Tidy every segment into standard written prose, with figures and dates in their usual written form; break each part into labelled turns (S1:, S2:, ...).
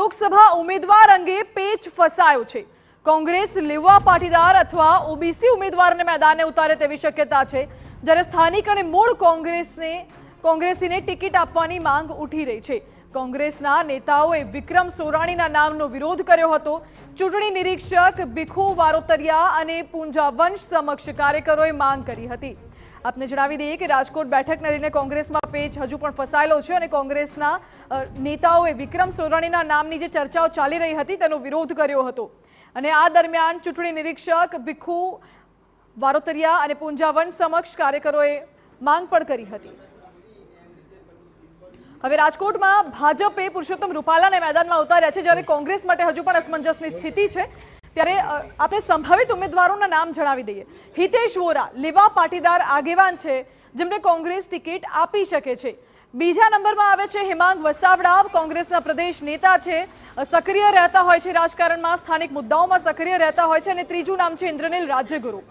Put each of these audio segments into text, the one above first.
S1: લોકસભા ઉમેદવાર અંગે પેચ ફસાયો છે। કોંગ્રેસ લેવા પાટીદાર અથવા ઓબીસી ઉમેદવારને મેદાને ઉતારે તેવી શક્યતા છે, જ્યારે સ્થાનિક અને મૂળ કોંગ્રેસીને ટિકિટ આપવાની માંગ ઉઠી રહી છે। કોંગ્રેસના નેતાઓએ વિક્રમ સોરાણીના નામનો વિરોધ કર્યો હતો। ચૂંટણી નિરીક્ષક ભીખુ વારોતરિયા અને પૂંજા વંશ સમક્ષ કાર્યકરોએ માંગ કરી હતી। આપને જણાવી દઈએ કે રાજકોટ બેઠકને લઈને કોંગ્રેસમાં પેચ હજુ પણ ફસાયેલો છે અને કોંગ્રેસના નેતાઓએ વિક્રમ સોરાણીના નામની જે ચર્ચાઓ ચાલી રહી હતી તેનો વિરોધ કર્યો હતો અને આ દરમિયાન ચૂંટણી નિરીક્ષક ભીખુ વારોતરિયા અને પૂંજા વંશ સમક્ષ કાર્યકરોએ માંગ પણ કરી હતી। હવે રાજકોટમાં ભાજપે પુરુષોત્તમ રૂપાલાને મેદાનમાં ઉતાર્યા છે, જ્યારે કોંગ્રેસ માટે હજુ પણ અસમંજસની સ્થિતિ છે। ત્યારે આપણે સંભવિત ઉમેદવારોના નામ જણાવી દઈએ। હિતેશ વોરા લેવા પાટીદાર આગેવાન છે, જેમને કોંગ્રેસ ટિકિટ આપી શકે છે। બીજા નંબરમાં આવે છે હેમાંગ વસાવડા, કોંગ્રેસના પ્રદેશ નેતા છે, સક્રિય રહેતા હોય છે રાજકારણમાં, સ્થાનિક મુદ્દાઓમાં સક્રિય રહેતા હોય છે। અને ત્રીજું નામ છે ઇન્દ્રનીલ રાજ્યગુરુ,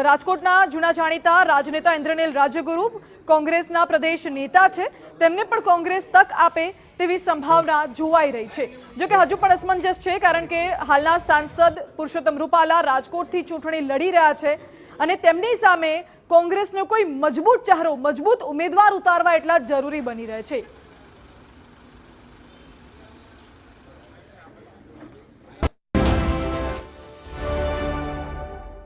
S1: રાજકોટના જૂના જાણીતા રાજનેતા ઇન્દ્રનીલ રાજ્યગુરુ કોંગ્રેસના પ્રદેશ નેતા છે, તેમને પણ કોંગ્રેસ તક આપે તેવી સંભાવના જોવાઈ રહી છે। જો કે હજુ પણ અસમંજસ છે, કારણ કે હાલના સાંસદ પુરુષોત્તમ રૂપાલા રાજકોટથી ચૂંટણી લડી રહ્યા છે અને તેમની સામે કોંગ્રેસનો કોઈ મજબૂત ચહેરો, મજબૂત ઉમેદવાર ઉતારવા એટલા જ જરૂરી બની રહે છે।